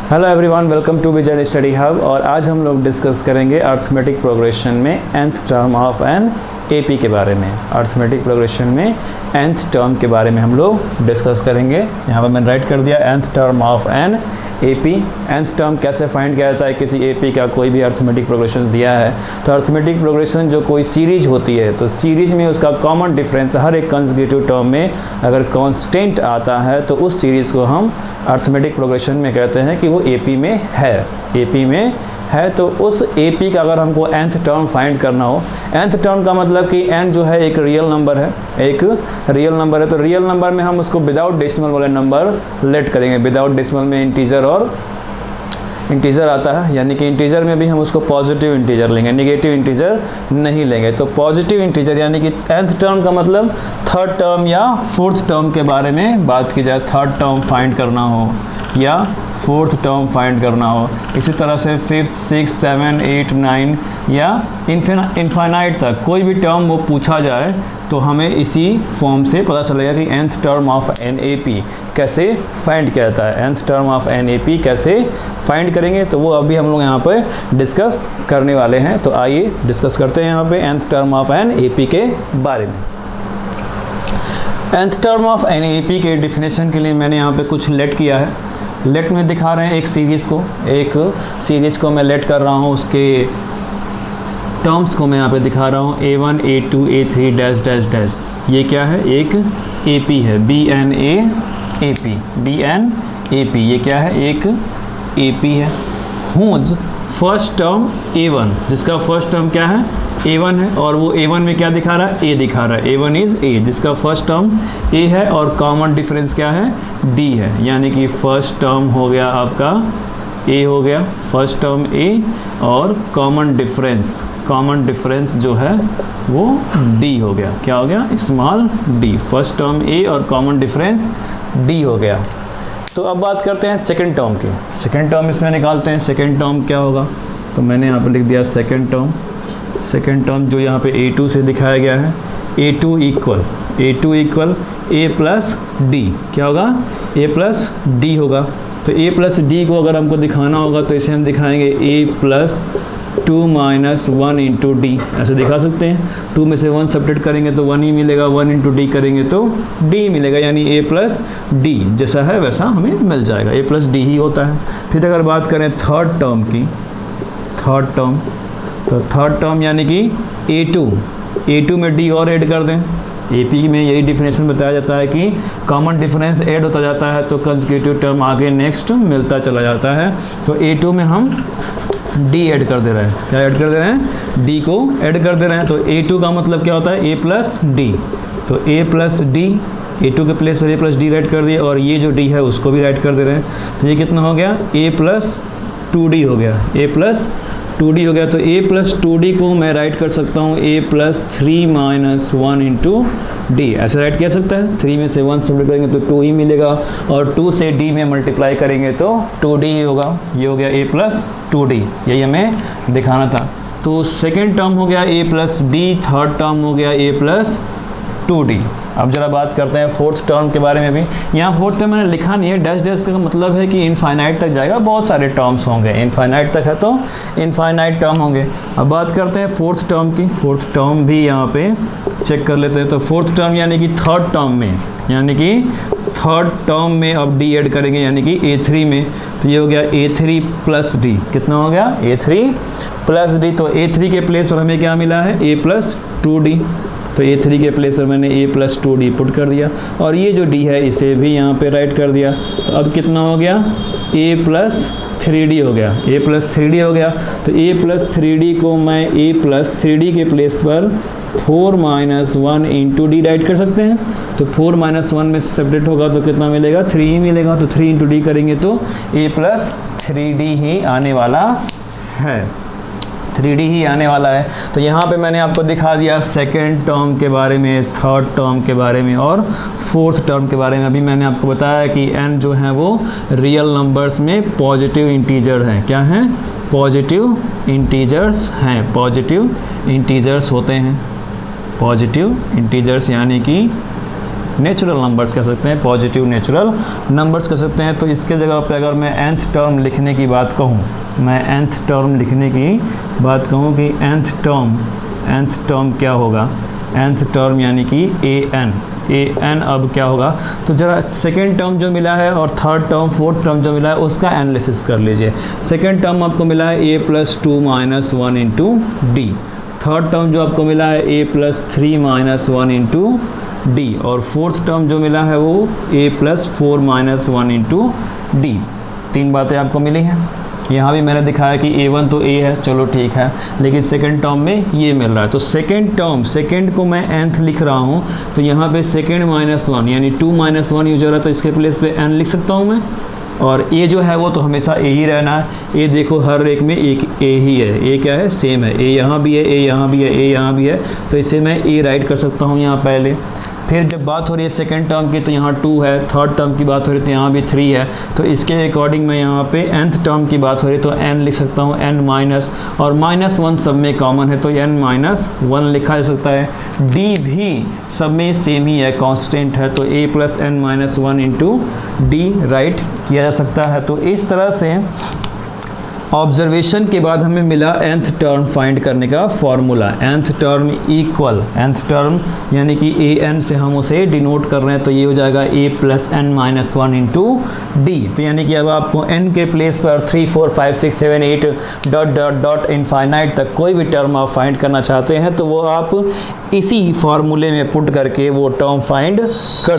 Hello everyone, welcome to vision study hub. और आज हम लोग डिस्कस करेंगे अर्थमेटिक प्रोग्रेशन में nth term of an AP के बारे में। अर्थमेटिक प्रोग्रेशन में nth टर्म के बारे में हम लोग डिस्कस करेंगे। यहाँ पर मैंने राइट कर दिया nth term of an AP. nth term कैसे फाइंड किया जाता है किसी एपी का? कोई भी अर्थमेटिक प्रोग्रेशन दिया है तो अर्थमेटिक प्रोग्रेशन जो कोई सीरीज होती है तो सीरीज में उसका कॉमन डिफरेंस हर एक कंसेक्यूटिव टर्म में अगर कांस्टेंट आता है तो उस सीरीज को हम अर्थमेटिक प्रोग्रेशन में कहते हैं कि वो एपी में है। एपी में है तो उस एपी का अगर हमको nth टर्म फाइंड करना हो, nth टर्म का मतलब कि n जो है एक रियल नंबर है, एक रियल नंबर है, तो रियल नंबर में हम उसको विदाउट डेसिमल वाले नंबर लेट करेंगे। विदाउट डेसिमल में इंटीजर और इंटीजर आता है, यानी कि इंटीजर में भी हम उसको पॉजिटिव इंटीजर लेंगे, नेगेटिव इंटीजर नहीं लेंगे। तो पॉजिटिव इंटीजर यानी कि nth टर्म का मतलब थर्ड टर्म या फोर्थ टर्म के बारे में बात की जाए। थर्ड टर्म फाइंड करना हो या फोर्थ टर्म फाइंड करना हो, इसी तरह से फिफ्थ, सिक्स, 7, 8, 9 या इनफाइनाइट तक कोई भी टर्म वो पूछा जाए तो हमें इसी फॉर्म से पता चलेगा कि nth term of an A P कैसे फाइंड किया जाता है। nth term of an A P कैसे फाइंड करेंगे तो वो अभी हम लोग यहाँ पर डिस्कस करने वाले हैं। तो आइए डिस्कस करते हैं यहाँ पे nth term of an A P के बारे में। nth term of an A P के डिफिनेशन के लिए मैंने यहाँ पे कुछ लेट किया है। लेट में दिखा रहे हैं एक सीरीज़ को मैं लेट कर रहा हूँ, उसके टर्म्स को मैं यहाँ पे दिखा रहा हूँ a1, a2, a3 dash dash dash. ये क्या है? एक AP है, BNAAP। ये क्या है? एक AP है। हुज फर्स्ट टर्म A1, जिसका फर्स्ट टर्म क्या है? A1 है, और वो A1 में क्या दिखा रहा है? A दिखा रहा है। A1 इज़ A, जिसका फर्स्ट टर्म A है और कॉमन डिफरेंस क्या है? D है। यानी कि फर्स्ट टर्म हो गया आपका A हो गया, फर्स्ट टर्म A, और कॉमन डिफरेंस जो है वो D हो गया। क्या हो गया? Small d। First term A और कॉमन डिफरेंस D हो गया। तो अब बात करते हैं सेकेंड टर्म की। सेकेंड टर्म इसमें निकालते हैं। सेकेंड टर्म क्या होगा? तो मैंने यहाँ पर लिख दिया सेकेंड टर्म जो यहाँ पे A2 से दिखाया गया है। A2 equal A plus D. क्या होगा? A प्लस डी होगा। तो A प्लस डी को अगर हमको दिखाना होगा तो इसे हम दिखाएंगे A plus 2 minus 1 into D, ऐसे दिखा सकते हैं। 2 में से 1 सब्ट्रैक्ट करेंगे तो 1 ही मिलेगा, 1 इंटू डी करेंगे तो D मिलेगा, यानी A प्लस डी जैसा है वैसा हमें मिल जाएगा। A प्लस डी ही होता है। फिर अगर बात करें थर्ड टर्म की, तो थर्ड टर्म यानी कि A2 में D और ऐड कर दें। AP में यही डिफिनेशन बताया जाता है कि कॉमन डिफरेंस ऐड होता जाता है तो कंसेक्यूटिव टर्म आगे नेक्स्ट मिलता चला जाता है। तो A2 में हम D ऐड कर दे रहे हैं। क्या ऐड कर दे रहे हैं? D को ऐड कर दे रहे हैं। तो A2 का मतलब क्या होता है? A plus D. तो A प्लस डी, A2 के प्लेस पर A प्लस डी राइट कर दिए, और ये जो D है उसको भी राइट कर दे रहे हैं। तो ये कितना हो गया? A प्लस 2D हो गया। A प्लस 2D हो गया। तो A प्लस 2D को मैं राइट कर सकता हूँ A plus 3 minus 1 into D, ऐसे राइट किया सकता है। 3 में से 1 सब्ट्रैक्ट करेंगे तो 2 ही मिलेगा, और 2 से D में मल्टीप्लाई करेंगे तो 2D ही होगा। ये हो गया A प्लस 2D, यही हमें दिखाना था। तो सेकेंड टर्म हो गया A plus D, third term हो गया A प्लस 2D। अब जरा बात करते हैं फोर्थ टर्म के बारे में भी। यहाँ फोर्थ टर्म मैंने लिखा नहीं है, डैश डैश का मतलब है कि इनफाइनाइट तक जाएगा, बहुत सारे टर्म्स होंगे। इनफाइनाइट तक है तो इनफाइनाइट टर्म होंगे। अब बात करते हैं फोर्थ टर्म की। फोर्थ टर्म भी यहाँ पे चेक कर लेते हैं। तो फोर्थ टर्म यानी कि थर्ड टर्म में अब D ऐड करेंगे, यानी कि A3 में। तो ये हो गया A3 प्लस डी। कितना हो गया? A3 plus D. तो A3 के प्लेस पर हमें क्या मिला है? A plus 2D। तो A3 के प्लेस पर मैंने A प्लस 2D पुट कर दिया, और ये जो D है इसे भी यहाँ पे राइट कर दिया। तो अब कितना हो गया? A प्लस 3D हो गया। A प्लस 3D हो गया। तो A प्लस 3D को मैं A प्लस 3D के प्लेस पर 4 माइनस 1 इंटू डी राइट कर सकते हैं। तो 4 माइनस 1 में सेपरेट होगा तो कितना मिलेगा? 3 ही मिलेगा। तो 3 इंटू डी करेंगे तो A प्लस 3D ही आने वाला है। 3D ही आने वाला है। तो यहाँ पे मैंने आपको दिखा दिया सेकेंड टर्म के बारे में, थर्ड टर्म के बारे में और फोर्थ टर्म के बारे में। अभी मैंने आपको बताया कि n जो है वो रियल नंबर्स में पॉजिटिव इंटीजर हैं। क्या हैं? पॉजिटिव इंटीजर्स हैं। पॉजिटिव इंटीजर्स होते हैं। पॉजिटिव इंटीजर्स यानी कि नेचुरल नंबर्स कह सकते हैं, पॉजिटिव नेचुरल नंबर्स कह सकते हैं। तो इसके जगह पे अगर मैं nth टर्म लिखने की बात कहूँ, मैं nth टर्म लिखने की बात कहूँ कि nth टर्म क्या होगा, nth टर्म यानी कि an अब क्या होगा, तो जरा सेकेंड टर्म जो मिला है और थर्ड टर्म फोर्थ टर्म जो मिला है उसका एनालिसिस कर लीजिए। सेकेंड टर्म आपको मिला है a + 2 - 1 × d, थर्ड टर्म जो आपको मिला है a + 3 - 1 × d, और फोर्थ टर्म जो मिला है वो a + 4 - 1 × d। तीन बातें आपको मिली हैं। यहाँ भी मैंने दिखाया कि a1 तो a है, चलो ठीक है, लेकिन सेकंड टर्म में ये मिल रहा है। तो सेकंड को मैं nth लिख रहा हूँ, तो यहाँ पे सेकंड -1 यानी 2 - 1 यूज हो रहा है, तो इसके प्लेस पे n लिख सकता हूँ मैं। और a जो है वो तो हमेशा a ही रहना है। a देखो हर एक में एक a ही है, a क्या है, सेम है, a यहाँ भी है, a यहाँ भी है, a यहाँ भी है, तो इसे मैं a राइट कर सकता हूँ यहाँ पहले। फिर जब बात हो रही है सेकंड टर्म की तो यहाँ 2 है, थर्ड टर्म की बात हो रही है तो यहाँ भी 3 है, तो इसके अकॉर्डिंग मैं यहाँ पे nth टर्म की बात हो रही है तो n लिख सकता हूँ, n माइनस, और -1 सब में कॉमन है तो n-1 लिखा जा सकता है। d भी सब में सेम ही है, कांस्टेंट है, तो a + n-1 × d राइट किया जा सकता है। तो इस तरह से ऑब्जर्वेशन के बाद हमें मिला nth टर्म फाइंड करने का formula. nth term equal, nth term यानी कि an से हम उसे डिनोट कर रहे हैं, तो ये हो जाएगा a + n-1 × d। तो यानी कि अब आपको n के प्लेस पर 3 4 5 6 7 8 डॉट इनफाइनाइट तक कोई भी टर्म आप फाइंड करना चाहते हैं तो वो आप इसी फॉर्मूले में पुट करके वो टर्म फाइंड कर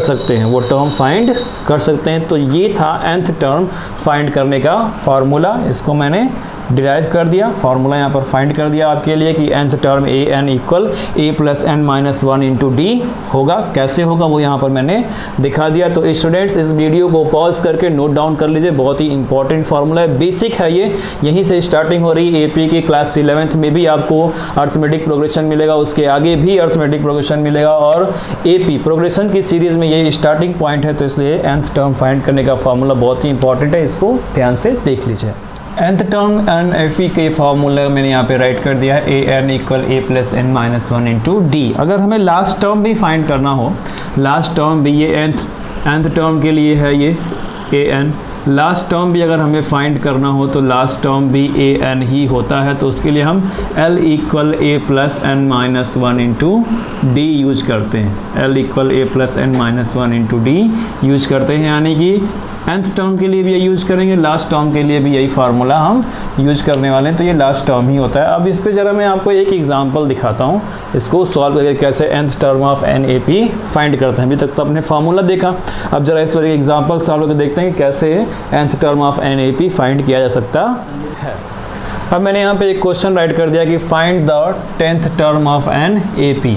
सकते हैं, तो ये था nth टर्म फाइंड करने का फॉर्मूला। इसको मैंने डिराइव कर दिया, फार्मूला यहाँ पर फाइंड कर दिया आपके लिए कि nth term an equal a + n-1 × d होगा। कैसे होगा वो यहाँ पर मैंने दिखा दिया। तो स्टूडेंट्स इस वीडियो को पॉज करके नोट डाउन कर लीजिए, बहुत ही इंपॉर्टेंट फार्मूला है, बेसिक है ये, यहीं से स्टार्टिंग हो रही है। एपी की क्लास 11th में भी आपको अर्थमेटिक प्रोग्रेशन मिलेगा, उसके आगे भी अर्थमेटिक प्रोग्रेशन मिलेगा, और एपी प्रोग्रेशन की सीरीज़ में ये स्टार्टिंग पॉइंट है। तो इसलिए nth टर्म फाइंड करने का फार्मूला बहुत ही इंपॉर्टेंट है, इसको ध्यान से देख लीजिए। nth term an F E के फार्मूला मैंने यहाँ पे राइट कर दिया है, a n equal a + n-1 × d। अगर हमें लास्ट टर्म भी फाइंड करना हो, लास्ट टर्म भी ये nth टर्म के लिए है ये a n, लास्ट टर्म भी अगर हमें फाइंड करना हो तो लास्ट टर्म भी a n ही होता है, तो उसके लिए हम l equal a + n-1 × d use करते हैं, l equal a + n-1 × d use करते हैं, यानी कि nth टर्म के लिए भी ये यूज करेंगे, लास्ट टर्म के लिए भी यही फार्मूला हम यूज करने वाले हैं, तो ये लास्ट टर्म ही होता है। अब इस पे ज़रा मैं आपको एक एग्जांपल दिखाता हूँ, इसको सॉल्व करके कैसे nth term of NAP find करते हैं। अभी तक तो आपने फार्मूला देखा, अब जरा इस पर एक एग्जांपल सॉल्व करके देखते हैं कि कैसे nth term of NAP find किया जा सकता है। अब मैंने यहाँ पे एक क्वेश्चन राइट कर दिया कि find the 10th term of NAP।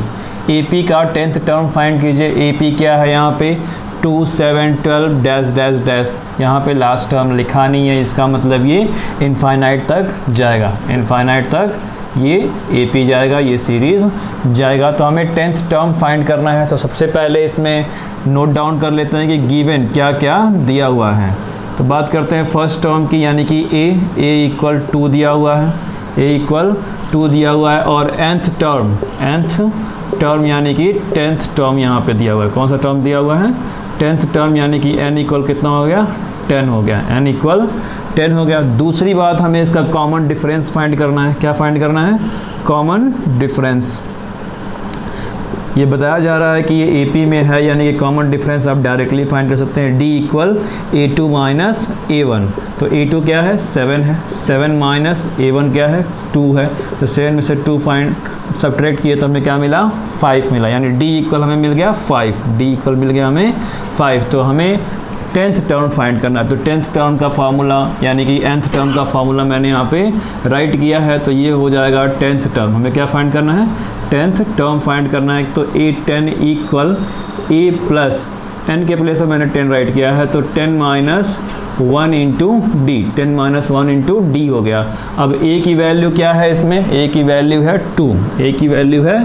AP का 10th टर्म फाइंड कीजिए। AP क्या है यहाँ पे 2 7 12 डैश डैश डैश, यहाँ पे लास्ट टर्म लिखा नहीं है, इसका मतलब ये इनफाइनाइट तक जाएगा, इनफाइनाइट तक ये AP जाएगा, ये सीरीज़ जाएगा। तो हमें 10th टर्म फाइंड करना है, तो सबसे पहले इसमें नोट डाउन कर लेते हैं कि गिवन क्या क्या दिया हुआ है। तो बात करते हैं फर्स्ट टर्म की, यानी कि a इक्वल 2 दिया हुआ है, a इक्वल 2 दिया हुआ है, और nth टर्म यानी कि 10th टर्म यहाँ पे दिया हुआ है। कौन सा टर्म दिया हुआ है? 10th टर्म, यानी कि n इक्वल कितना हो गया? 10 हो गया, n इक्वल 10 हो गया। दूसरी बात, हमें इसका कॉमन डिफरेंस फाइंड करना है। क्या फाइंड करना है? Common difference. ये बताया जा रहा है कि ये AP में है, यानी कि कॉमन डिफरेंस आप डायरेक्टली फाइंड कर सकते हैं। D equal A2 minus A1, तो A2 क्या है? 7 है, 7 माइनस A1 क्या है? 2 है, तो 7 में से 2 फाइंड सब्ट्रैक्ट किए तो हमें क्या मिला? 5 मिला, यानी D इक्वल हमें मिल गया 5, D इक्वल मिल गया हमें 5। तो हमें 10th टर्म फाइंड करना है, तो 10th टर्म का फार्मूला यानी कि nth टर्म का फार्मूला मैंने यहाँ पे राइट किया है, तो ये हो जाएगा 10th टर्म। हमें क्या फाइंड करना है? 10th टर्म फाइंड करना है। तो A10 equal A plus n के प्लेस पर मैंने 10 राइट किया है, तो 10 minus 1 into D, 10 minus 1 into D हो गया। अब A की वैल्यू क्या है इसमें? A की वैल्यू है 2, A की वैल्यू है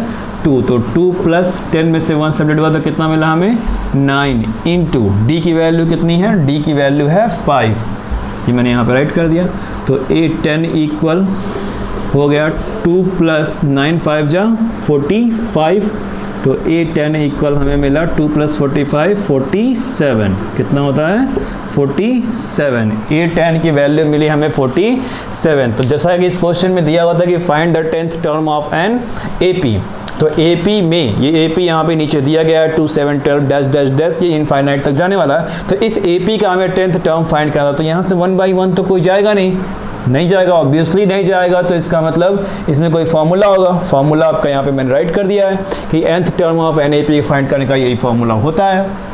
2, तो 2 प्लस 10 में से 1 सब्ट्रैक्ट हुआ तो कितना मिला हमें? 9 इंटू डी की वैल्यू कितनी है? डी की वैल्यू है 5, ये मैंने यहाँ पे राइट कर दिया। तो A10 इक्वल हो गया 2 प्लस 9 5 जा 45, तो A10 इक्वल हमें मिला 2 + 45 47, कितना होता है 47। A10 की वैल्यू मिली हमें 47। तो जैसा कि इस क्वेश्चन में दिया हुआ था कि find the 10th term of an AP, तो AP में ये AP यहाँ पे नीचे दिया गया है 2 7 12 डैश डैश डैश, ये इनफाइनाइट तक जाने वाला है। तो इस AP का हमें 10th टर्म फाइंड करना, तो यहाँ से 1 by 1 तो कोई जाएगा नहीं जाएगा, ऑब्वियसली नहीं जाएगा। तो इसका मतलब इसमें कोई फार्मूला होगा। फार्मूला आपका यहाँ पे मैंने राइट कर दिया है कि nth term of an AP find करने का यही फार्मूला होता है।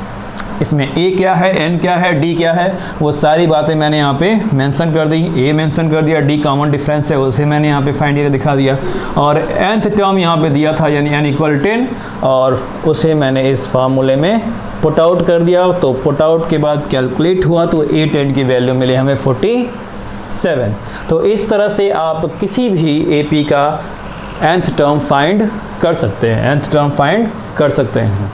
इसमें A क्या है, N क्या है, D क्या है, वो सारी बातें मैंने यहाँ पे मेंशन कर दी। A मेंशन कर दिया, D कॉमन डिफरेंस है उसे मैंने यहाँ पे फाइंड करके दिखा दिया, और nth टर्म यहाँ पे दिया था यानी n = 10, और उसे मैंने इस फार्मूले में पुट आउट कर दिया। तो पुट आउट के बाद कैलकुलेट हुआ तो A10 की वैल्यू मिली हमें 47। तो इस तरह से आप किसी भी AP का nth टर्म फाइंड कर सकते हैं, nth टर्म फाइंड कर सकते हैं।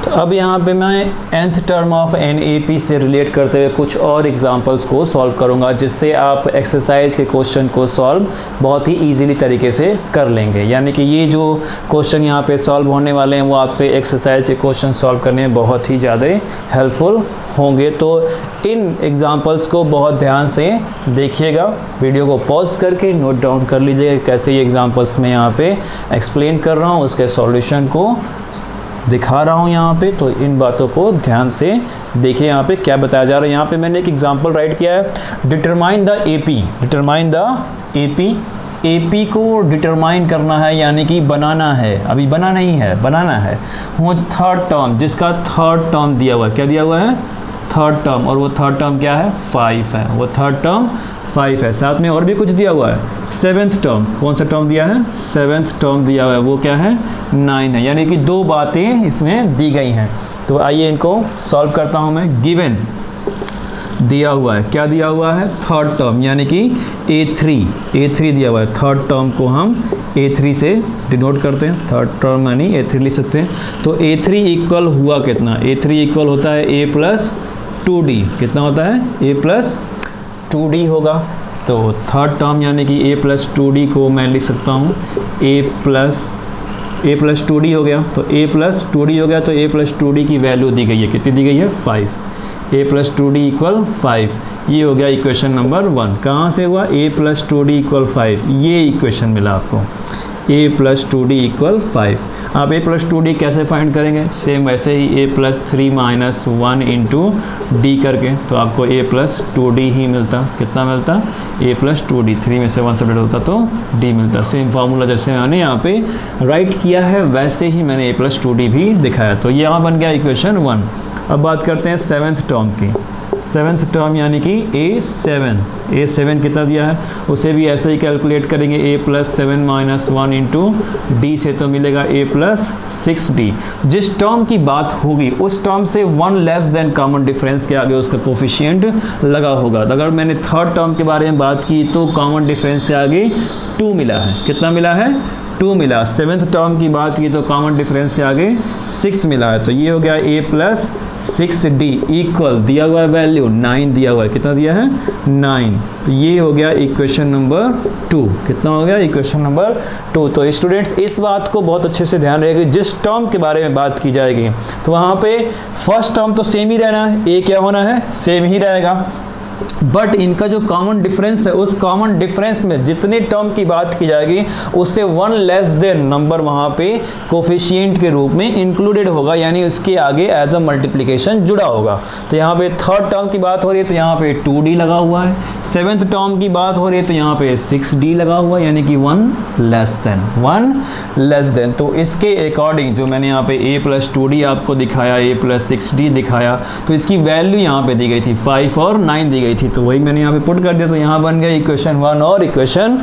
तो अब यहाँ पे मैं nth टर्म ऑफ NAP से रिलेट करते हुए कुछ और एग्जांपल्स को सॉल्व करूँगा, जिससे आप एक्सरसाइज के क्वेश्चन को सॉल्व बहुत ही इजीली तरीके से कर लेंगे। यानी कि ये जो क्वेश्चन यहाँ पे सॉल्व होने वाले हैं वो आपके एक्सरसाइज के क्वेश्चन सॉल्व करने में बहुत ही ज़्यादा हेल्पफुल होंगे। तो इन एग्जांपल्स को बहुत ध्यान से देखिएगा, वीडियो को पॉज करके नोट डाउन कर लीजिएगा कैसे ये एग्जांपल्स मैं यहाँ पे एक्सप्लेन कर रहा हूँ, उसके सॉल्यूशन को दिखा रहा हूँ यहाँ पे। तो इन बातों को ध्यान से देखिए यहाँ पे क्या बताया जा रहा है। यहाँ पे मैंने एक एग्जांपल राइट किया है, determine the AP, determine the AP को डिटरमाइन करना है यानी कि बनाना है, अभी बना नहीं है, बनाना है। हुज थर्ड टर्म, जिसका थर्ड टर्म दिया हुआ है, क्या दिया हुआ है थर्ड टर्म, और वो थर्ड टर्म क्या है 5 है, वो थर्ड टर्म 5 है। साथ में और भी कुछ दिया हुआ है, 7th टर्म, कौन सा टर्म दिया है 7th टर्म दिया हुआ है, वो क्या है 9 है। यानी कि दो बातें इसमें दी गई हैं। तो आइए इनको सॉल्व करता हूँ मैं। गिवन दिया हुआ है, क्या दिया हुआ है थर्ड टर्म यानी कि A3 दिया हुआ है। थर्ड टर्म को हम A3 से डिनोट करते हैं, थर्ड टर्म यानी A3 लिख सकते हैं। तो A3 इक्वल हुआ कितना, A3 इक्वल होता है A + 2D, कितना होता है A + 2D होगा। तो थर्ड टर्म यानी कि A + 2D को मैं लिख सकता हूँ A + 2D हो गया। तो A + 2D हो गया, तो A + 2D की वैल्यू दी गई है, कितनी दी गई है 5। A + 2D = 5, ये हो गया इक्वेशन नंबर 1। कहाँ से हुआ A + 2D = 5, ये इक्वेशन मिला आपको A + 2D = 5। आप A + 2D कैसे फाइंड करेंगे, सेम वैसे ही A + 3 - 1 × D करके, तो आपको A + 2D ही मिलता। कितना मिलता A + 2D, 3 में से 1 सब्ट्रैक्ट होता तो D मिलता। सेम फार्मूला जैसे मैंने यहाँ पे राइट किया है वैसे ही मैंने A + 2D भी दिखाया। तो यहाँ बन गया इक्वेशन 1। अब बात करते हैं 7th टर्म की। 7th टर्म यानी कि A7 कितना दिया है, उसे भी ऐसे ही कैलकुलेट करेंगे। A + 7 - 1 × D से तो मिलेगा A + 6D। जिस टर्म की बात होगी उस टर्म से 1 लेस देन कॉमन डिफरेंस के आगे उसका कोफिशिएंट लगा होगा। तो अगर मैंने थर्ड टर्म के बारे में बात की तो कॉमन डिफरेंस से आगे 2 मिला है, कितना मिला है 2 मिला। 7th टर्म की बात की तो कॉमन डिफरेंस के आगे 6 मिला है। तो ये हो गया A + 6D इक्वल दिया हुआ है वैल्यू 9 दिया हुआ है, कितना दिया है 9। तो ये हो गया इक्वेशन नंबर 2। कितना हो गया इक्वेशन नंबर 2। तो स्टूडेंट्स इस बात को बहुत अच्छे से ध्यान रखिए, जिस टर्म के बारे में बात की जाएगी तो वहाँ पे फर्स्ट टर्म तो सेम ही रहना है, A क्या होना है सेम ही रहेगा, बट इनका जो कॉमन डिफरेंस है उस कॉमन डिफरेंस में जितने टर्म की बात की जाएगी उससे 1 लेस देन नंबर वहाँ पे कोफिशिएंट के रूप में इंक्लूडेड होगा, यानी उसके आगे एज अ मल्टीप्लिकेशन जुड़ा होगा। तो यहाँ पे थर्ड टर्म की बात हो रही है तो यहाँ पे 2D लगा हुआ है। 7th टर्म की बात हो रही है तो यहाँ पे 6D लगा हुआ है, यानी कि 1 लेस देन। तो इसके अकॉर्डिंग जो मैंने यहाँ पे A + 2D आपको दिखाया, A + 6D दिखाया, तो इसकी वैल्यू यहाँ पे दी गई थी 5 और 9 दी गई थी। तो वही मैंने यहाँ पे पुट कर दिया। तो यहाँ बन गया इक्वेशन 1 और इक्वेशन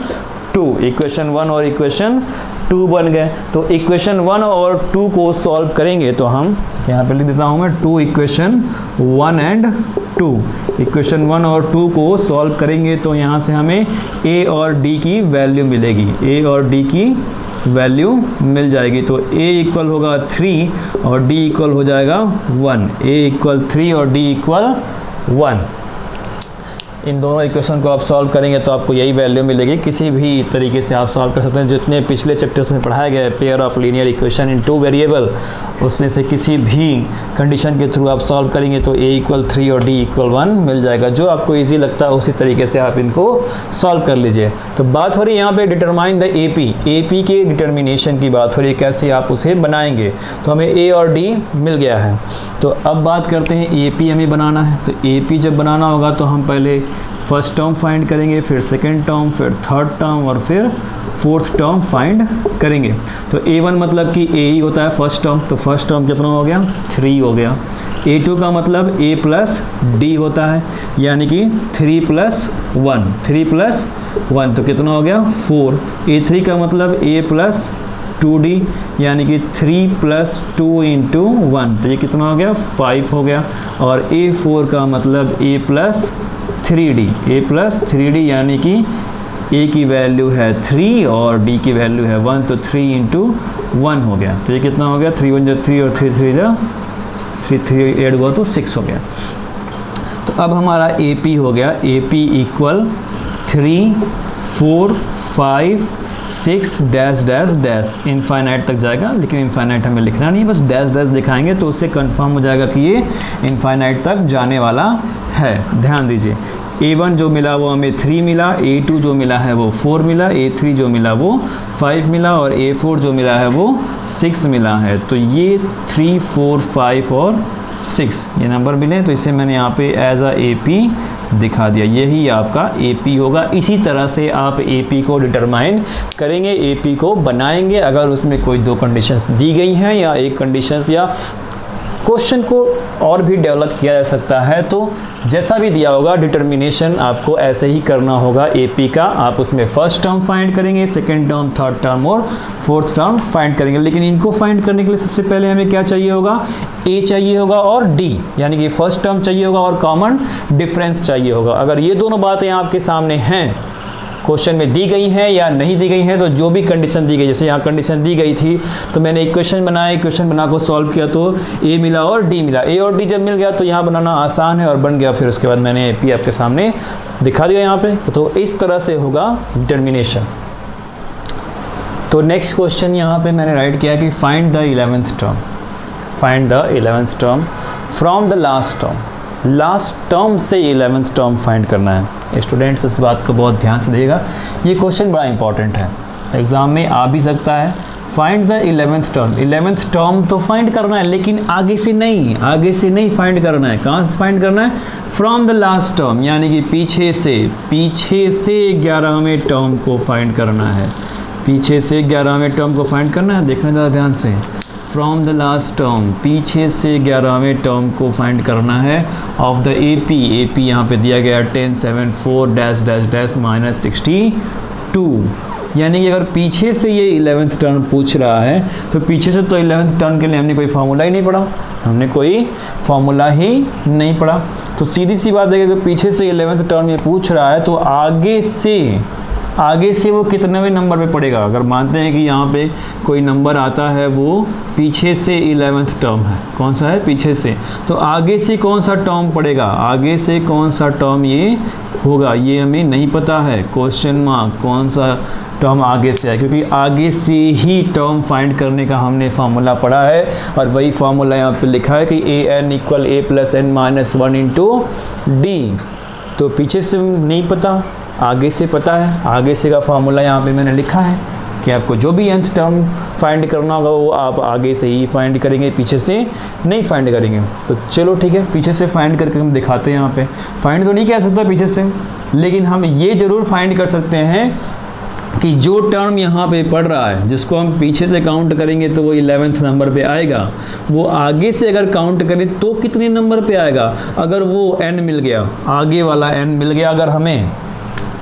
2, इक्वेशन 1 और इक्वेशन 2 बन गए। तो इक्वेशन 1 और 2 को सॉल्व करेंगे तो हम यहाँ पे लिख देता हूँ मैं 2 इक्वेशन 1 एंड 2। इक्वेशन 1 और 2 को सॉल्व करेंगे तो यहाँ से हमें A और D की वैल्यू मिलेगी, A और D की वैल्यू मिल जाएगी। तो A इक्वल होगा 3 और D इक्वल हो जाएगा 1। A = 3 और D = 1। इन दोनों इक्वेशन को आप सॉल्व करेंगे तो आपको यही वैल्यू मिलेगी। किसी भी तरीके से आप सॉल्व कर सकते हैं। जितने पिछले चैप्टर्स में पढ़ाया गया है pair of linear equation in 2 variable, उसमें से किसी भी कंडीशन के थ्रू आप सॉल्व करेंगे तो a = 3 और d = 1 मिल जाएगा। जो आपको ईजी लगता है उसी तरीके से आप इनको सॉल्व कर लीजिए। तो बात हो रही है यहाँ पे डिटरमाइन द AP के डिटर्मिनेशन की बात हो रही है, कैसे आप उसे बनाएंगे। तो हमें a और d मिल गया है। तो अब बात करते हैं AP हमें बनाना है। तो AP जब बनाना होगा तो हम पहले फर्स्ट टर्म फाइंड करेंगे, फिर सेकंड टर्म, फिर थर्ड टर्म और फिर फोर्थ टर्म फाइंड करेंगे। तो A1 मतलब कि A ही होता है फर्स्ट टर्म, तो फर्स्ट टर्म कितना हो गया 3 हो गया। A2 का मतलब A + D होता है, यानी कि 3 + 1, 3 + 1 तो कितना हो गया 4। A3 का मतलब A + 2D यानी कि 3 + 2 × 1 तो ये कितना हो गया 5 हो गया। और A4 का मतलब A + 3D, A + 3D यानी कि A की वैल्यू है 3 और D की वैल्यू है 1 तो 3 × 1 हो गया। तो ये कितना हो गया 3 × 1 = 3 और 3 × 3 = 3, 3 ऐड हुआ तो 6 हो गया। तो अब हमारा AP हो गया AP = 3 4 5 6 dash dash dash infinite तक जाएगा, लेकिन इनफाइनाइट हमें लिखना नहीं है, बस डैश डैश दिखाएंगे तो उससे कंफर्म हो जाएगा कि ये इनफाइनाइट तक जाने वाला है। ध्यान दीजिए A1 जो मिला वो हमें 3 मिला, A2 जो मिला है वो 4 मिला, A3 जो मिला वो 5 मिला और A4 जो मिला है वो 6 मिला है। तो ये 3 4 5 और 6 ये नंबर मिले, तो इसे मैंने यहाँ पे एज अ AP दिखा दिया। यही आपका AP होगा। इसी तरह से आप AP को डिटरमाइन करेंगे, AP को बनाएंगे। अगर उसमें कोई 2 कंडीशंस दी गई हैं या एक कंडीशंस या क्वेश्चन को और भी डेवलप किया जा सकता है, तो जैसा भी दिया होगा डिटर्मिनेशन आपको ऐसे ही करना होगा AP का। आप उसमें फर्स्ट टर्म फाइंड करेंगे, सेकंड टर्म, थर्ड टर्म और फोर्थ टर्म फाइंड करेंगे। लेकिन इनको फाइंड करने के लिए सबसे पहले हमें क्या चाहिए होगा A चाहिए होगा और D यानी कि फर्स्ट टर्म चाहिए होगा और कॉमन डिफरेंस चाहिए होगा। अगर ये दोनों बातें आपके सामने हैं, क्वेश्चन में दी गई हैं या नहीं दी गई हैं, तो जो भी कंडीशन दी गई, जैसे यहाँ कंडीशन दी गई थी तो मैंने इक्वेशन बनाया, इक्वेशन बना को सॉल्व किया तो A मिला और D मिला। A और D जब मिल गया तो यहाँ बनाना आसान है और बन गया। फिर उसके बाद मैंने AP आपके सामने दिखा दिया यहाँ पे। तो इस तरह से होगा डिटर्मिनेशन। तो नेक्स्ट क्वेश्चन यहाँ पे मैंने राइट किया कि find the 11th term, find the 11th term from the last term. Last term से 11th टर्म फाइंड करना है। स्टूडेंट्स इस बात को बहुत ध्यान से देखिएगा, ये क्वेश्चन बड़ा इंपॉर्टेंट है, एग्जाम में आ भी सकता है। Find the 11th term, 11th term तो फाइंड करना है लेकिन आगे से नहीं, आगे से नहीं फाइंड करना है। कहाँ से फाइंड करना है? फ्रॉम द लास्ट टर्म, यानी कि पीछे से 11वें टर्म को फाइंड करना है। पीछे से 11वें टर्म को फाइंड करना है। देखना ज़रा ध्यान से, फ्रॉम द लास्ट टर्म, पीछे से 11वें टर्म को फाइंड करना है ऑफ द AP। AP यहाँ पे दिया गया 10 7 4 डैश डैश डैश -62, यानी कि अगर पीछे से ये 11th टर्म पूछ रहा है तो पीछे से तो 11th टर्म के लिए हमने कोई फार्मूला ही नहीं पढ़ा, हमने कोई फार्मूला ही नहीं पढ़ा। तो सीधी सी बात है कि पीछे से 11th टर्म ये पूछ रहा है तो आगे से वो कितनेवें नंबर पे पड़ेगा। अगर मानते हैं कि यहाँ पे कोई नंबर आता है वो पीछे से 11th टर्म है, कौन सा है? पीछे से, तो आगे से कौन सा टर्म पड़ेगा, आगे से कौन सा टर्म ये होगा, ये हमें नहीं पता है। क्वेश्चन मार्क, कौन सा टर्म आगे से है, क्योंकि आगे से ही टर्म फाइंड करने का हमने फार्मूला पढ़ा है और वही फार्मूला यहाँ पे लिखा है कि an = a + n - 1 × d। तो पीछे से नहीं पता, आगे से पता है। आगे से का फार्मूला यहाँ पे मैंने लिखा है कि आपको जो भी nth टर्म फाइंड करना होगा वो आप आगे से ही फाइंड करेंगे, पीछे से नहीं फाइंड करेंगे। तो चलो ठीक है, पीछे से फाइंड करके हम दिखाते हैं। यहाँ पे फाइंड तो नहीं कह सकता पीछे से, लेकिन हम ये ज़रूर फाइंड कर सकते हैं कि जो टर्म यहाँ पे पढ़ रहा है, जिसको हम पीछे से काउंट करेंगे तो वो 11th नंबर पे आएगा, वो आगे से अगर काउंट करें तो कितने नंबर पे आएगा। अगर वो n मिल गया, आगे वाला n मिल गया, अगर हमें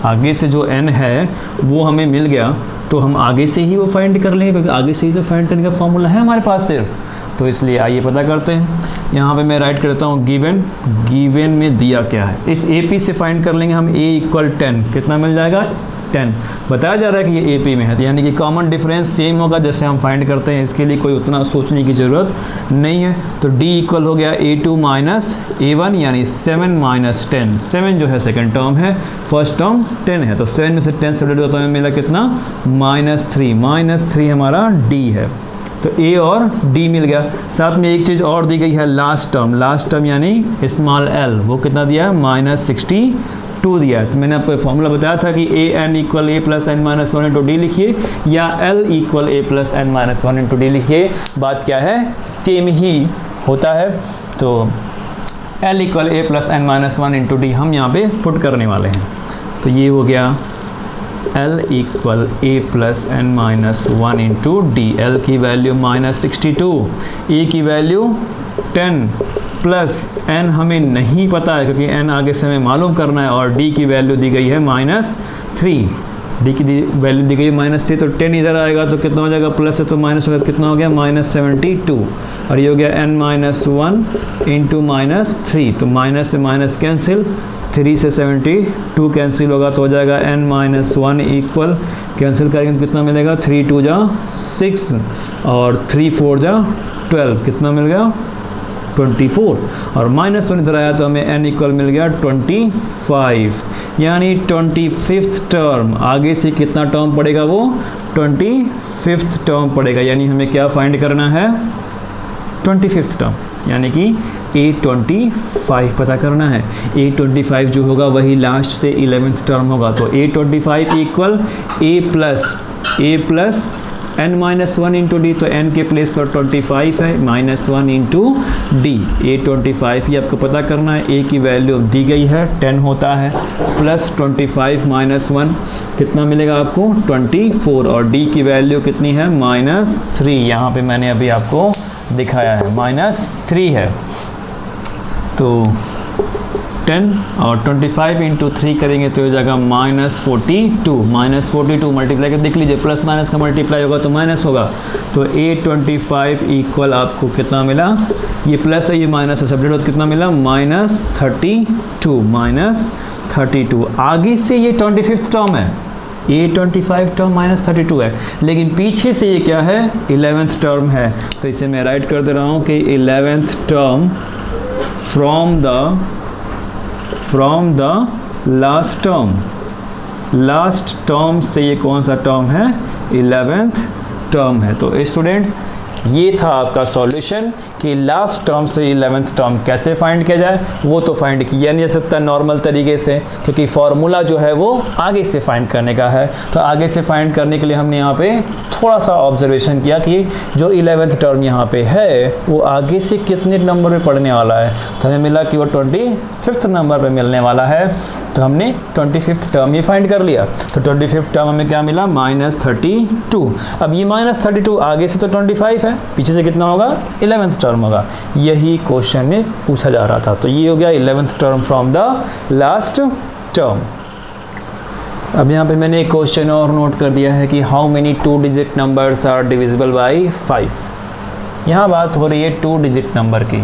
आगे से जो n है वो हमें मिल गया तो हम आगे से ही वो फाइंड कर लेंगे, क्योंकि आगे से ही तो फाइंड करने का फॉर्मूला है हमारे पास सिर्फ। तो इसलिए आइए पता करते हैं। यहाँ पे मैं राइट करता हूँ गिवन में दिया क्या है। इस AP से फाइंड कर लेंगे हम A = 10, कितना मिल जाएगा 10 बताया जा रहा है कि ये AP में है, तो यानी कि कॉमन डिफरेंस सेम होगा जैसे हम फाइंड करते हैं, इसके लिए कोई उतना सोचने की ज़रूरत नहीं है। तो D इक्वल हो गया A2 माइनस A1 यानी 7 माइनस 10, 7 जो है सेकेंड टर्म है, फर्स्ट टर्म 10 है, तो 7 में से 10 सेपरेट होता है, मिला कितना -3 हमारा D है। तो A और D मिल गया। साथ में एक चीज़ और दी गई है लास्ट टर्म यानी स्मॉल l, वो कितना दिया है -62 दिया है। तो मैंने आपको फॉर्मूला बताया था कि an equal a plus n minus 1 into D लिखिए या l equal a plus n minus 1 into D लिखिए, बात क्या है सेम ही होता है। तो l equal a plus n minus 1 into D हम यहाँ पे पुट करने वाले हैं। तो ये हो गया L equal a plus n minus 1 into D. L की वैल्यू -62, a की वैल्यू 10 प्लस n हमें नहीं पता है क्योंकि n आगे से हमें मालूम करना है, और d की वैल्यू दी गई है -3, d की वैल्यू दी गई है -3, तो 10 इधर आएगा तो कितना हो जाएगा, प्लस है तो माइनस होगा, कितना हो गया -72, और ये हो गया n माइनस 1 इंटू -3, तो माइनस से माइनस कैंसिल, 3 से 72 कैंसिल होगा तो हो जाएगा n माइनस 1 इक्वल, कैंसिल करेंगे तो कितना मिलेगा 3 2 जा 6 और 3 4 जा 12, कितना मिल गया 24, और -1 इधर आया तो हमें n इक्वल मिल गया 25, यानी 25th टर्म। आगे से कितना टर्म पड़ेगा, वो 25th टर्म पड़ेगा, यानी हमें क्या फाइंड करना है 25th टर्म, यानी कि A25 पता करना है। A25 जो होगा वही लास्ट से 11th टर्म होगा, तो A25 equal A plus n minus 1 into D, तो n के प्लेस पर 25 है, -1 इंटू डी। A25 ये आपको पता करना है, A की वैल्यू दी गई है 10 होता है, प्लस 25 माइनस 1 कितना मिलेगा आपको 24, और D की वैल्यू कितनी है -3, यहाँ पे मैंने अभी आपको दिखाया है -3 है। तो 10 और 25 इंटू 3 करेंगे तो हो जाएगा -42 मल्टीप्लाई कर देख लीजिए, प्लस माइनस का मल्टीप्लाई होगा तो माइनस होगा, तो A25 इक्वल आपको कितना मिला, ये प्लस है ये माइनस है, सेपरेट होता कितना मिला -32 आगे से ये 25th टर्म है, A25 टर्म -32 है, लेकिन पीछे से ये क्या है 11th टर्म है, तो इसे मैं राइट कर दे रहा हूँ कि 11th term from the last term से ये कौन सा टर्म है 11th टर्म है। तो स्टूडेंट्स ये था आपका सॉल्यूशन कि लास्ट टर्म से 11th टर्म कैसे फाइंड किया जाए, वो तो फाइंड किया नहीं जा सकता नॉर्मल तरीके से, क्योंकि फॉर्मूला जो है वो आगे से फाइंड करने का है। तो आगे से फाइंड करने के लिए हमने यहाँ पे थोड़ा सा ऑब्जर्वेशन किया कि जो 11th टर्म यहाँ पे है वो आगे से कितने नंबर पे पढ़ने वाला है, तो हमें मिला कि वो 25th नंबर पे मिलने वाला है, तो हमने 25th टर्म ये फाइंड कर लिया। तो 25th टर्म हमें क्या मिला -32। अब ये -32 आगे से तो 25 है, पीछे से कितना होगा 11th टर्म होगा, यही क्वेश्चन में पूछा जा रहा था। तो ये हो गया 11th term from the last term. अब यहाँ पे मैंने एक क्वेश्चन और नोट कर दिया है कि how many 2 digit numbers are divisible by 5। यहाँ बात हो रही है 2 डिजिट नंबर की,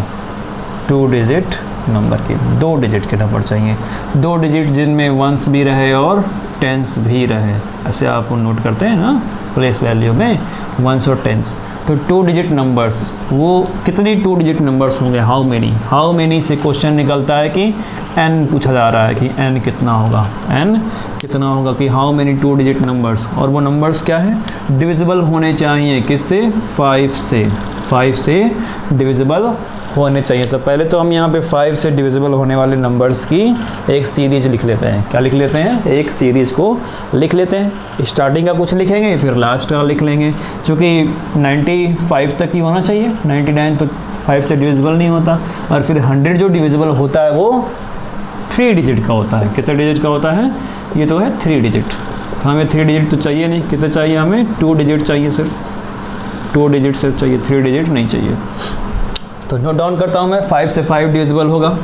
2 डिजिट नंबर की, 2 डिजिट के नंबर चाहिए, 2 डिजिट जिनमें वंस भी रहे और टेंस भी रहे, ऐसे आप नोट करते हैं ना प्लेस वैल्यू में वंस और टेंस। तो 2 डिजिट नंबर्स, वो कितने 2 डिजिट नंबर्स होंगे, हाउ मेनी से क्वेश्चन निकलता है कि n पूछा जा रहा है कि n कितना होगा, कि हाउ मेनी 2 डिजिट नंबर्स, और वो नंबर्स क्या है डिविजिबल होने चाहिए, किससे 5 से डिविजिबल होने चाहिए। तो पहले तो हम यहाँ पे 5 से डिविजिबल होने वाले नंबर्स की एक सीरीज लिख लेते हैं। क्या लिख लेते हैं, एक सीरीज़ को लिख लेते हैं। स्टार्टिंग का कुछ लिखेंगे फिर लास्ट का लिख लेंगे, क्योंकि 95 तक ही होना चाहिए, 99 तो 5 से डिविजिबल नहीं होता, और फिर 100 जो डिविजिबल होता है वो 3 डिजिट का होता है। कितने डिजिट का होता है, ये तो है 3 डिजिट। हमें 3 डिजिट तो चाहिए नहीं, कितने चाहिए हमें 2 डिजिट चाहिए, सिर्फ 2 डिजिट सिर्फ चाहिए, 3 डिजिट नहीं चाहिए। तो नोट डाउन करता हूँ मैं, 5 से 5 डिविजिबल होगा,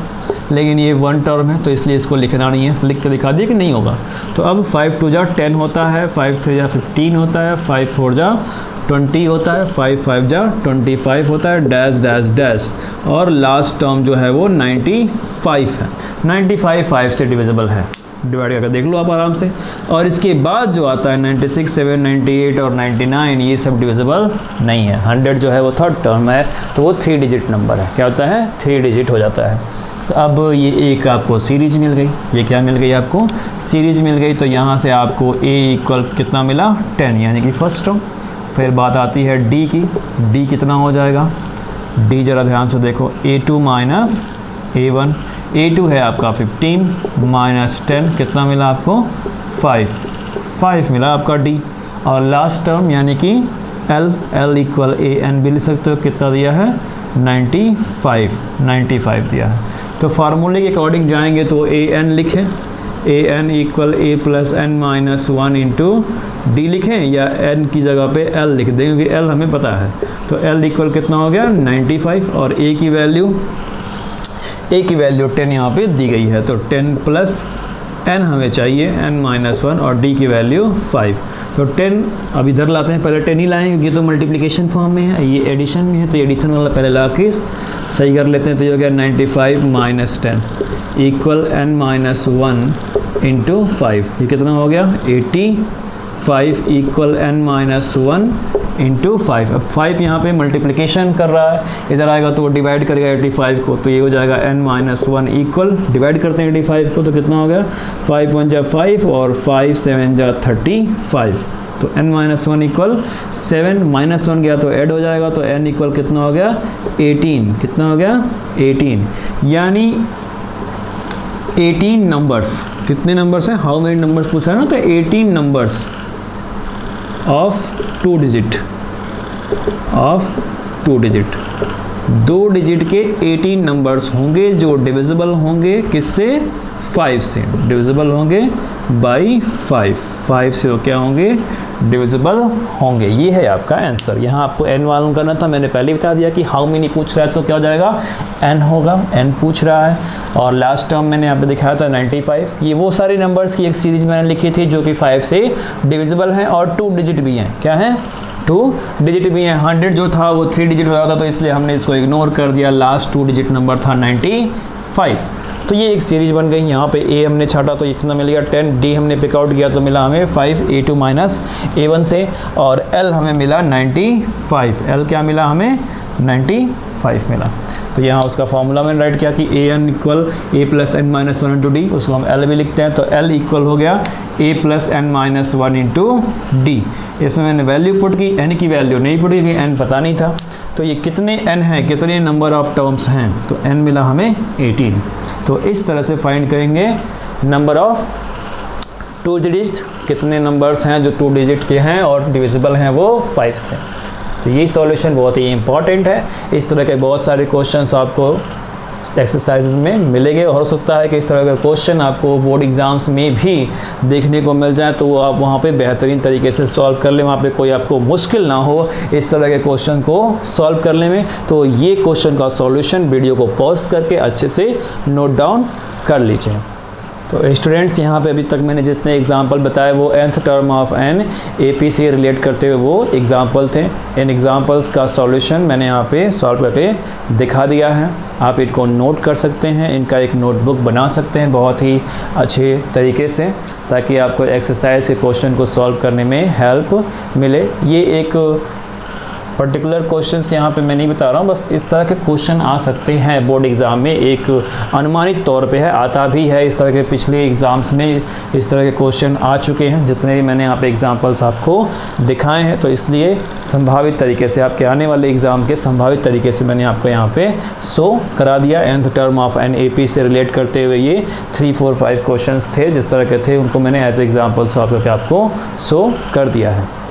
लेकिन ये 1 टर्म है तो इसलिए इसको लिखना नहीं है, लिख के दिखा दिए कि नहीं होगा। तो अब 5 2 जा 10 होता है, 5 3 जा 15 होता है, 5 4 जा 20 होता है, 5 5 जा 25 होता है, डैश डैश डैश, और लास्ट टर्म जो है वो 95 है। 95 5 से डिविजिबल है, डिवाइड करके देख लो आप आराम से। और इसके बाद जो आता है 96, 7, 98 और 99, ये सब डिविजिबल नहीं है। 100 जो है वो थर्ड टर्म है, तो वो 3 डिजिट नंबर है। क्या होता है? 3 डिजिट हो जाता है। तो अब ये एक आपको सीरीज मिल गई। ये क्या मिल गई आपको? सीरीज मिल गई। तो यहाँ से आपको a इक्वल कितना मिला? 10, यानी कि फर्स्ट टर्म। फिर बात आती है d की। d कितना हो जाएगा? d ज़रा ध्यान से देखो, a2 माइनस a1। a2 है आपका 15 माइनस 10, कितना मिला आपको? 5 मिला आपका d। और लास्ट टर्म यानी कि l इक्वल an भी लिख सकते हो। कितना दिया है? 95 दिया है। तो फार्मूले के अकॉर्डिंग जाएंगे तो an लिखें, an equal a plus n minus 1 into D लिखें, या n की जगह पे l लिख दें क्योंकि l हमें पता है। तो l इक्वल कितना हो गया? 95। और a की वैल्यू 10 यहाँ पे दी गई है। तो 10 प्लस n हमें चाहिए, n माइनस 1, और d की वैल्यू 5। तो 10 अब इधर लाते हैं, पहले 10 ही लाएँ क्योंकि ये तो मल्टीप्लिकेशन फॉर्म में है, ये एडिशन में है, तो एडिशन वाला पहले ला के सही कर लेते हैं। तो ये हो गया 95 minus 10 equal n minus 1 into 5। ये कितना हो गया? 85 इक्वल n माइनस 1 इंटू 5। अब 5 यहाँ पे मल्टीप्लिकेशन कर रहा है, इधर आएगा तो वो डिवाइड करेगा 85 को, तो ये हो जाएगा n माइनस 1 इक्वल, डिवाइड करते हैं 85 को, तो कितना हो गया? 5 1 जा 5 और 5 7 जा 35। तो n माइनस 1 इक्वल 7 माइनस 1 गया तो ऐड हो जाएगा, तो n इक्वल कितना हो गया? 18। कितना हो गया? 18। यानी 18 नंबर्स। कितने नंबर्स हैं? हाउ मेनी नंबर्स पूछा है ना, तो 18 numbers of 2 digit, of 2 digit, 2 digit के 18 नंबर्स होंगे जो डिविजिबल होंगे किससे? 5 से। डिविजिबल होंगे बाई 5 से वो क्या होंगे? डिविजिबल होंगे। ये है आपका आंसर। यहाँ आपको n मालूम करना था, मैंने पहले बता दिया कि हाउ मेनी पूछ रहा है तो क्या हो जाएगा? n होगा, n पूछ रहा है। और लास्ट टर्म मैंने यहाँ पे दिखाया था 95। ये वो सारे नंबर्स की एक सीरीज मैंने लिखी थी जो कि 5 से डिविजिबल हैं और 2 डिजिट भी हैं। क्या है? 2 डिजिट भी हैं। 100 जो था वो 3 डिजिट हो रहा था, तो इसलिए हमने इसको इग्नोर कर दिया। लास्ट 2 डिजिट नंबर था 95। तो ये एक सीरीज बन गई। यहाँ पे a हमने छाटा तो इतना मिल गया 10, d हमने पिकआउट किया तो मिला हमें 5 a2 माइनस a1 से, और l हमें मिला 95। l क्या मिला हमें? 95 मिला। तो यहाँ उसका फॉर्मूला मैंने राइट किया कि an equal a plus n minus 1 into D, उसको हम l भी लिखते हैं। तो l इक्वल हो गया a plus n minus 1 into D. इसमें मैंने वैल्यू पुट की, n की वैल्यू नहीं पुट की, n पता नहीं था। तो ये कितने n हैं, कितने नंबर ऑफ टर्म्स हैं? तो n मिला हमें 18। तो इस तरह से फाइंड करेंगे नंबर ऑफ 2 डिजिट, कितने नंबर्स हैं जो 2 डिजिट के हैं और डिविजिबल हैं वो 5 से। तो ये सॉल्यूशन बहुत ही इंपॉर्टेंट है। इस तरह के बहुत सारे क्वेश्चंस आपको एक्सरसाइजेज में मिलेंगे, और हो सकता है कि इस तरह का क्वेश्चन आपको बोर्ड एग्जाम्स में भी देखने को मिल जाए, तो वो आप वहाँ पे बेहतरीन तरीके से सॉल्व कर लें, वहाँ पे कोई आपको मुश्किल ना हो इस तरह के क्वेश्चन को सॉल्व करने में। तो ये क्वेश्चन का सॉल्यूशन वीडियो को पॉज करके अच्छे से नोट डाउन कर लीजिए। तो स्टूडेंट्स, यहाँ पे अभी तक मैंने जितने एग्जाम्पल बताए वो nth term of n AP से रिलेट करते हुए वो एग्जाम्पल थे। इन एग्जाम्पल्स का सॉल्यूशन मैंने यहाँ पे सॉल्व करके दिखा दिया है। आप इनको नोट कर सकते हैं, इनका एक नोटबुक बना सकते हैं बहुत ही अच्छे तरीके से, ताकि आपको एक्सरसाइज के क्वेश्चन को सॉल्व करने में हेल्प मिले। ये एक पर्टिकुलर क्वेश्चंस यहाँ पे मैं नहीं बता रहा हूँ, बस इस तरह के क्वेश्चन आ सकते हैं बोर्ड एग्ज़ाम में, एक अनुमानित तौर पे है, आता भी है। इस तरह के पिछले एग्ज़ाम्स में इस तरह के क्वेश्चन आ चुके हैं, जितने भी मैंने यहाँ पे एग्जांपल्स आपको दिखाए हैं। तो इसलिए संभावित तरीके से आपके आने वाले एग्ज़ाम के संभावित तरीके से मैंने आपको यहाँ पे शो करा दिया। nth term of n AP से रिलेट करते हुए ये 3 4 5 क्वेश्चन थे, जिस तरह के थे उनको मैंने एज एग्जाम्पल सॉल्व करके आपको शो कर दिया है।